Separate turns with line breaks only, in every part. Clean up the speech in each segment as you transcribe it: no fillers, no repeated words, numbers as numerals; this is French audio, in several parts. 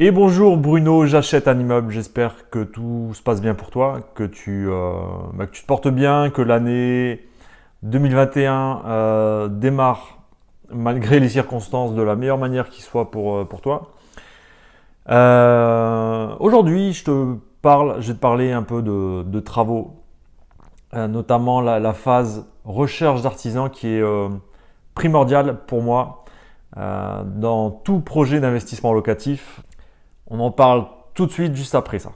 Et bonjour Bruno, j'achète un immeuble, j'espère que tout se passe bien pour toi, que que tu te portes bien, que l'année 2021 démarre malgré les circonstances de la meilleure manière qui soit pour toi. Aujourd'hui, je vais te parler un peu de travaux, notamment la phase recherche d'artisans qui est primordiale pour moi dans tout projet d'investissement locatif. On en parle tout de suite, juste après ça.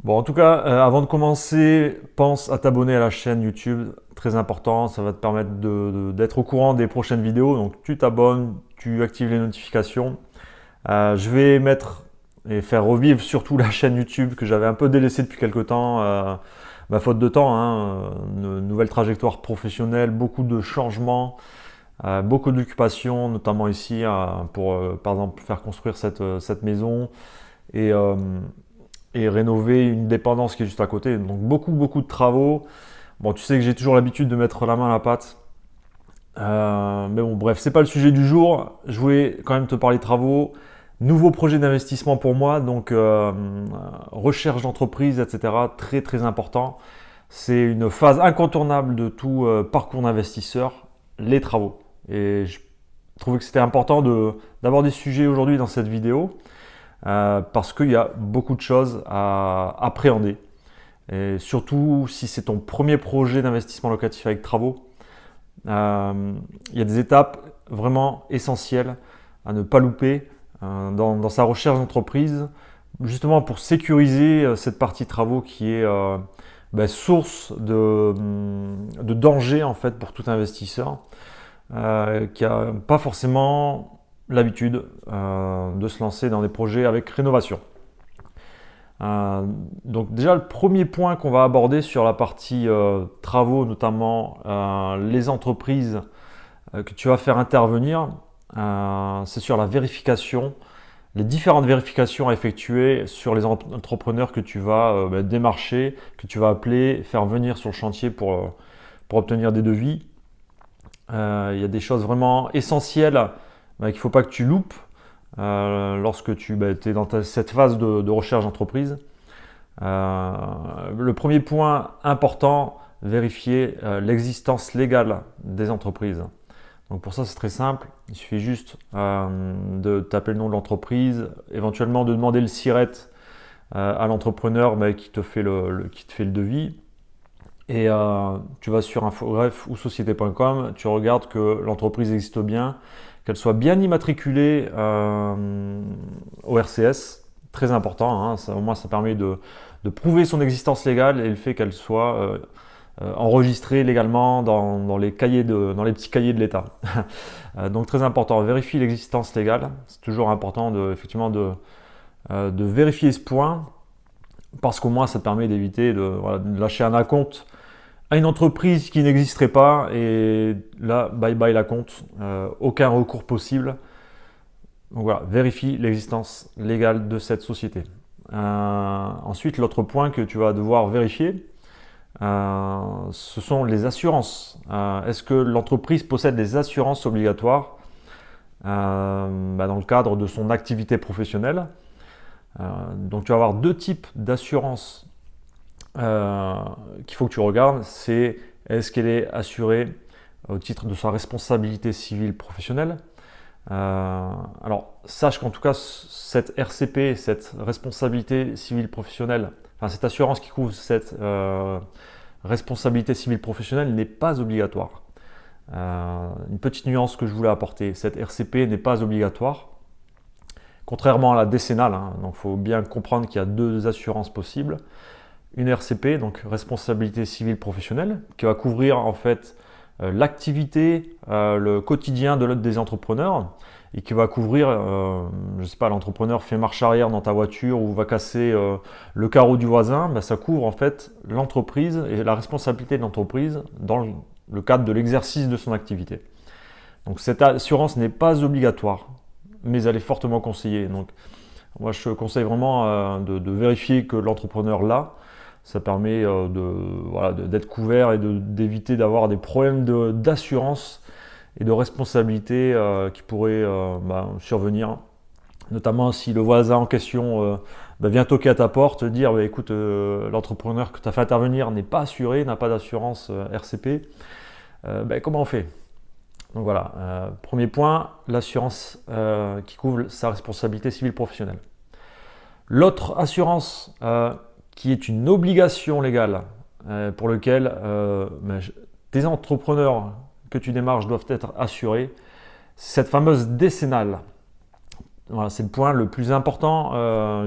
Bon, en tout cas, avant de commencer, pense à t'abonner à la chaîne YouTube, très important, ça va te permettre d'être au courant des prochaines vidéos. Donc tu t'abonnes, tu actives les notifications. Je vais mettre et faire revivre surtout la chaîne YouTube que j'avais un peu délaissée depuis quelques temps, faute de temps, hein, une nouvelle trajectoire professionnelle, beaucoup de changements, beaucoup d'occupations, notamment ici pour par exemple faire construire cette maison. Et, euh, et rénover une dépendance qui est juste à côté. Donc beaucoup de travaux. Bon, tu sais que j'ai toujours l'habitude de mettre la main à la pâte. Mais bon, bref, c'est pas le sujet du jour. Je voulais quand même te parler de travaux. Nouveau projet d'investissement pour moi, donc recherche d'entreprise, etc. Très important. C'est une phase incontournable de tout parcours d'investisseur, les travaux. Et je trouvais que c'était important d'aborder ce sujet aujourd'hui dans cette vidéo. Parce qu'il y a beaucoup de choses à appréhender. Et surtout si c'est ton premier projet d'investissement locatif avec travaux, il y a des étapes vraiment essentielles à ne pas louper dans sa recherche d'entreprise, justement pour sécuriser cette partie travaux qui est source de danger en fait pour tout investisseur qui n'a pas forcément l'habitude de se lancer dans des projets avec rénovation. Donc déjà le premier point qu'on va aborder sur la partie travaux, notamment les entreprises que tu vas faire intervenir, c'est sur la vérification, les différentes vérifications à effectuer sur les entrepreneurs que tu vas démarcher, que tu vas appeler, faire venir sur le chantier pour obtenir des devis. Il y a des choses vraiment essentielles qu'il ne faut pas que tu loupes lorsque tu es dans cette phase de recherche d'entreprise. Le premier point important, vérifier l'existence légale des entreprises. Donc pour ça, c'est très simple. Il suffit juste de taper le nom de l'entreprise, éventuellement de demander le SIRET à l'entrepreneur qui te fait le devis. Et tu vas sur Infogreffe ou Société.com, tu regardes que l'entreprise existe bien, qu'elle soit bien immatriculée au RCS, très important, hein, au moins ça permet de prouver son existence légale et le fait qu'elle soit enregistrée légalement dans les petits cahiers de l'État. Donc très important, vérifie l'existence légale, c'est toujours important effectivement de vérifier ce point, parce qu'au moins ça te permet d'éviter de lâcher un acompte à une entreprise qui n'existerait pas, et là, bye bye la compte, aucun recours possible. Donc voilà, vérifie l'existence légale de cette société. Ensuite, l'autre point que tu vas devoir vérifier, ce sont les assurances. Est-ce que l'entreprise possède des assurances obligatoires dans le cadre de son activité professionnelle? Donc tu vas avoir deux types d'assurances qu'il faut que tu regardes. C'est est-ce qu'elle est assurée au titre de sa responsabilité civile professionnelle. Alors sache qu'en tout cas cette RCP, cette responsabilité civile professionnelle, enfin cette assurance qui couvre cette responsabilité civile professionnelle n'est pas obligatoire. Une petite nuance que je voulais apporter, cette RCP n'est pas obligatoire, contrairement à la décennale, hein. Donc il faut bien comprendre qu'il y a deux assurances possibles. Une RCP, donc responsabilité civile professionnelle, qui va couvrir en fait l'activité, le quotidien des entrepreneurs, et qui va couvrir, je sais pas, l'entrepreneur fait marche arrière dans ta voiture ou va casser le carreau du voisin, ben, ça couvre en fait l'entreprise et la responsabilité de l'entreprise dans le cadre de l'exercice de son activité. Donc cette assurance n'est pas obligatoire, mais elle est fortement conseillée. Donc moi je conseille vraiment de vérifier que l'entrepreneur l'a. Ça permet d'être couvert et d'éviter d'avoir des problèmes d'assurance et de responsabilité qui pourraient survenir. Notamment si le voisin en question vient toquer à ta porte, dire écoute, l'entrepreneur que tu as fait intervenir n'est pas assuré, n'a pas d'assurance RCP, comment on fait? Donc voilà, premier point, l'assurance qui couvre sa responsabilité civile professionnelle. L'autre assurance qui est une obligation légale pour lequel tes entrepreneurs que tu démarches doivent être assurés, c'est cette fameuse décennale. Voilà, c'est le point le plus important,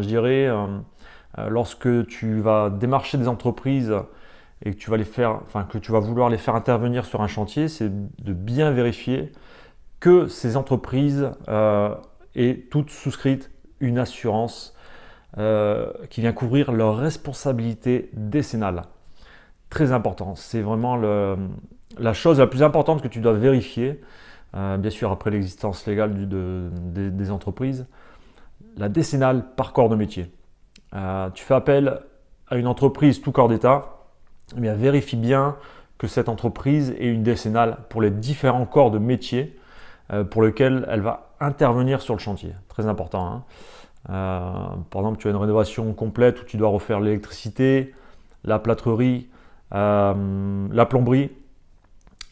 je dirais, lorsque tu vas démarcher des entreprises et que tu vas vouloir les faire intervenir sur un chantier, c'est de bien vérifier que ces entreprises aient toutes souscrites une assurance qui vient couvrir leur responsabilité décennale. Très important, c'est vraiment la chose la plus importante que tu dois vérifier, bien sûr après l'existence légale des entreprises, la décennale par corps de métier. Tu fais appel à une entreprise tout corps d'État, eh bien, vérifie bien que cette entreprise ait une décennale pour les différents corps de métier pour lesquels elle va intervenir sur le chantier. Très important, hein. Par exemple, tu as une rénovation complète où tu dois refaire l'électricité, la plâtrerie, la plomberie,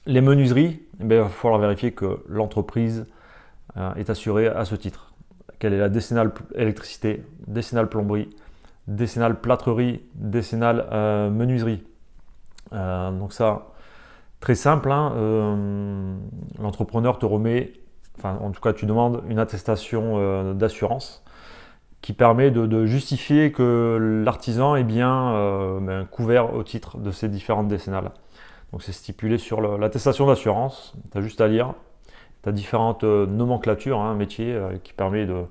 les menuiseries, il va falloir vérifier que l'entreprise est assurée à ce titre. Quelle est la décennale électricité, décennale plomberie, décennale plâtrerie, décennale menuiserie. Donc ça, très simple, hein, l'entrepreneur te remet, en tout cas tu demandes une attestation d'assurance qui permet de justifier que l'artisan est bien couvert au titre de ces différentes décennales. Donc c'est stipulé sur l'attestation d'assurance, tu as juste à lire. Tu as différentes nomenclatures, métiers, qui permet de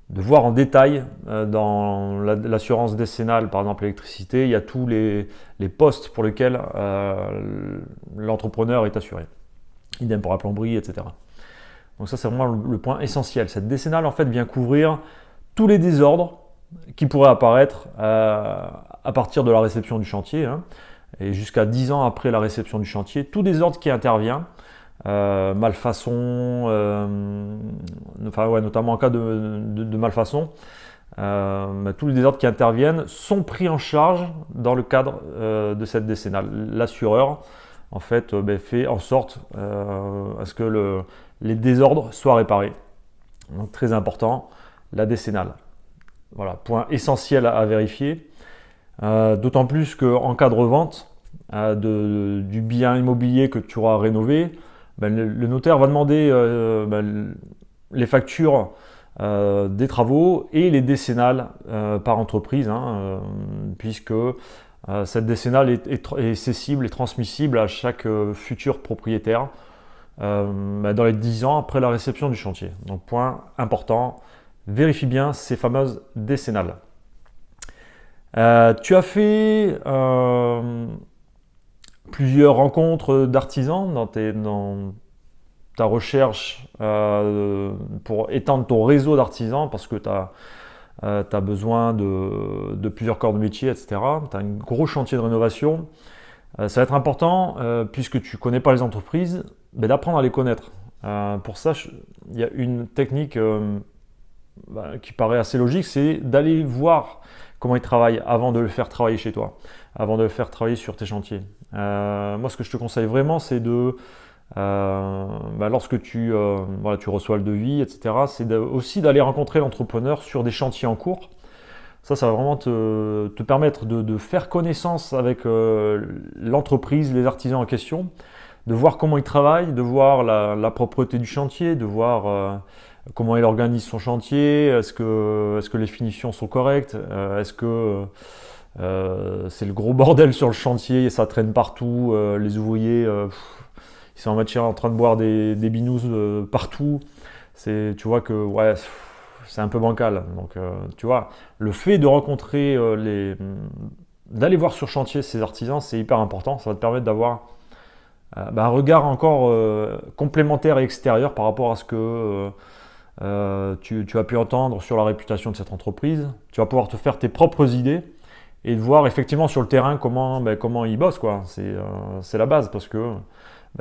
voir en détail dans l'assurance décennale, par exemple l'électricité, il y a tous les postes pour lesquels l'entrepreneur est assuré. Idem pour la plomberie, etc. Donc ça c'est vraiment le point essentiel. Cette décennale en fait vient couvrir tous les désordres qui pourraient apparaître à partir de la réception du chantier, et jusqu'à 10 ans après la réception du chantier, tout désordre qui intervient, malfaçon, notamment en cas de malfaçon, tous les désordres qui interviennent sont pris en charge dans le cadre de cette décennale. L'assureur en fait fait en sorte à ce que les désordres soient réparés. Donc très important, la décennale. Voilà, point essentiel à vérifier. D'autant plus qu'en cas de revente du bien immobilier que tu auras rénové, le notaire va demander les factures des travaux et les décennales par entreprise, puisque cette décennale est cessible et transmissible à chaque futur propriétaire dans les 10 ans après la réception du chantier. Donc point important, vérifie bien ces fameuses décennales. Tu as fait plusieurs rencontres d'artisans dans ta recherche pour étendre ton réseau d'artisans parce que tu as besoin de plusieurs corps de métier, etc. Tu as un gros chantier de rénovation. Ça va être important, puisque tu ne connais pas les entreprises, d'apprendre à les connaître. Pour ça, il y a une technique qui paraît assez logique, c'est d'aller voir comment ils travaillent avant de le faire travailler chez toi, avant de le faire travailler sur tes chantiers. Moi, ce que je te conseille vraiment, c'est lorsque tu reçois le devis, etc., c'est aussi d'aller rencontrer l'entrepreneur sur des chantiers en cours. Ça va vraiment te permettre de faire connaissance avec l'entreprise, les artisans en question, de voir comment ils travaillent, de voir la propreté du chantier, de voir comment il organise son chantier, est-ce que les finitions sont correctes, est-ce que c'est le gros bordel sur le chantier et ça traîne partout, les ouvriers ils sont en train de boire des binous partout. tu vois que ouais, c'est un peu bancal. Donc, tu vois, le fait de rencontrer d'aller voir sur chantier ces artisans, c'est hyper important. Ça va te permettre d'avoir un regard encore complémentaire et extérieur par rapport à ce que tu as pu entendre sur la réputation de cette entreprise. Tu vas pouvoir te faire tes propres idées et de voir effectivement sur le terrain comment ils bossent, quoi. C'est la base parce que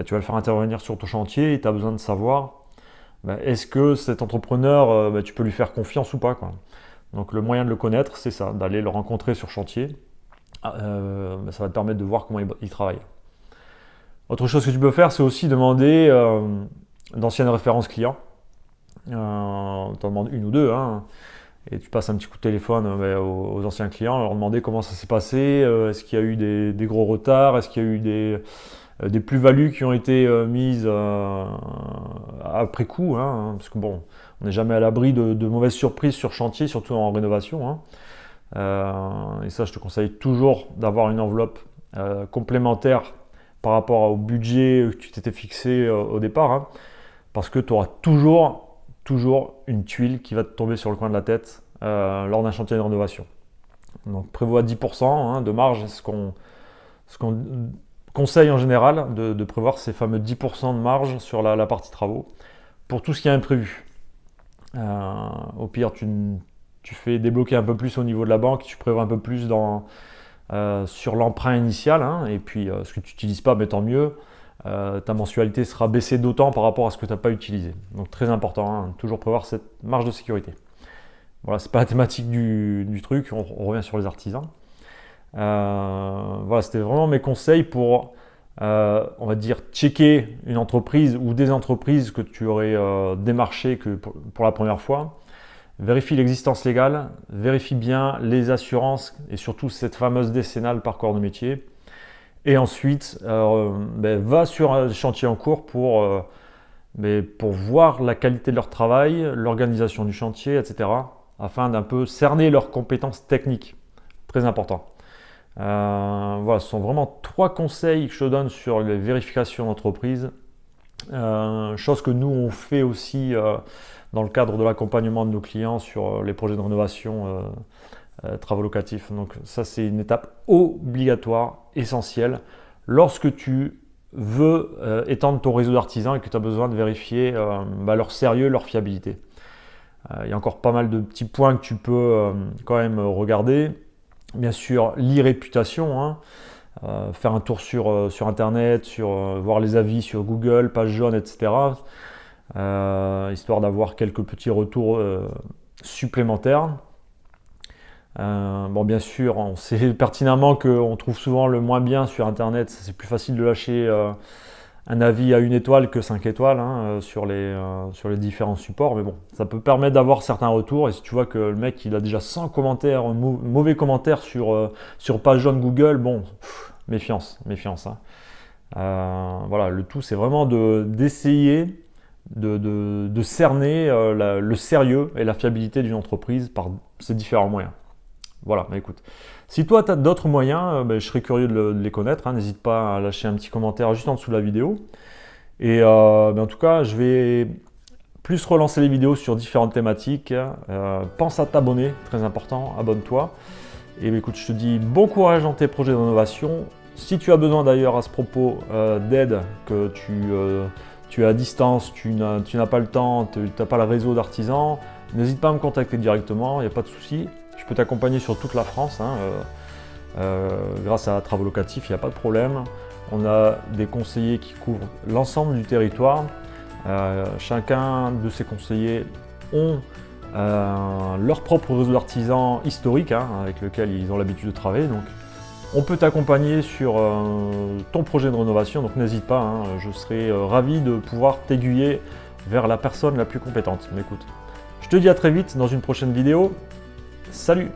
tu vas le faire intervenir sur ton chantier et tu as besoin de savoir est-ce que cet entrepreneur, tu peux lui faire confiance ou pas, quoi. Donc le moyen de le connaître, c'est ça, d'aller le rencontrer sur chantier. Ça va te permettre de voir comment il travaille. Autre chose que tu peux faire, c'est aussi demander d'anciennes références clients. Tu en demandes une ou deux, hein, et tu passes un petit coup de téléphone aux anciens clients, leur demander comment ça s'est passé, est-ce qu'il y a eu des gros retards, est-ce qu'il y a eu des plus-values qui ont été mises après coup, hein, parce que bon, on n'est jamais à l'abri de mauvaises surprises sur chantier, surtout en rénovation, hein. Et ça, je te conseille toujours d'avoir une enveloppe complémentaire par rapport au budget que tu t'étais fixé au départ, hein, parce que tu auras toujours une tuile qui va te tomber sur le coin de la tête lors d'un chantier de rénovation. Donc prévois 10% hein, de marge, ce qu'on conseille en général de prévoir ces fameux 10% de marge sur la partie travaux pour tout ce qui est imprévu. Au pire, tu fais débloquer un peu plus au niveau de la banque, tu prévois un peu plus sur l'emprunt initial, hein, et puis ce que tu n'utilises pas, mais tant mieux. Ta mensualité sera baissée d'autant par rapport à ce que tu n'as pas utilisé. Donc très important, hein, toujours prévoir cette marge de sécurité. Voilà, c'est pas la thématique du truc, on revient sur les artisans. Voilà, c'était vraiment mes conseils pour, on va dire, checker une entreprise ou des entreprises que tu aurais démarchées pour la première fois. Vérifie l'existence légale, vérifie bien les assurances et surtout cette fameuse décennale par corps de métier. Et ensuite, va sur un chantier en cours pour voir la qualité de leur travail, l'organisation du chantier, etc. afin d'un peu cerner leurs compétences techniques. Très important. Voilà, ce sont vraiment 3 conseils que je te donne sur les vérifications d'entreprise. Chose que nous, on fait aussi dans le cadre de l'accompagnement de nos clients sur les projets de rénovation travaux locatifs. Donc ça, c'est une étape obligatoire, essentielle, lorsque tu veux étendre ton réseau d'artisans et que tu as besoin de vérifier leur sérieux, leur fiabilité. Il y a encore pas mal de petits points que tu peux quand même regarder. Bien sûr, l'e-réputation, hein, faire un tour sur Internet, voir les avis sur Google, page jaune, etc. Histoire d'avoir quelques petits retours supplémentaires. Bien sûr, on sait pertinemment qu'on trouve souvent le moins bien sur Internet. C'est plus facile de lâcher un avis à 1 étoile que 5 étoiles hein, sur les différents supports. Mais bon, ça peut permettre d'avoir certains retours. Et si tu vois que le mec il a déjà 100 commentaires, mauvais commentaires sur page jaune Google, bon, méfiance. Hein. Voilà, le tout c'est vraiment d'essayer de cerner le sérieux et la fiabilité d'une entreprise par ces différents moyens. Voilà, écoute. Si toi, tu as d'autres moyens, je serais curieux de les connaître. Hein. N'hésite pas à lâcher un petit commentaire juste en dessous de la vidéo. Et en tout cas, je vais plus relancer les vidéos sur différentes thématiques. Pense à t'abonner, très important, abonne-toi. Et écoute, je te dis bon courage dans tes projets de rénovation. Si tu as besoin d'ailleurs à ce propos d'aide, que tu es à distance, tu n'as pas le temps, tu n'as pas le réseau d'artisans, n'hésite pas à me contacter directement, il n'y a pas de souci. Je peux t'accompagner sur toute la France, hein, grâce à Travaux Locatifs, il n'y a pas de problème. On a des conseillers qui couvrent l'ensemble du territoire. Chacun de ces conseillers ont leur propre réseau d'artisans historique, hein, avec lequel ils ont l'habitude de travailler. Donc, on peut t'accompagner sur ton projet de rénovation, donc n'hésite pas, hein, je serai ravi de pouvoir t'aiguiller vers la personne la plus compétente. Mais écoute, je te dis à très vite dans une prochaine vidéo. Salut!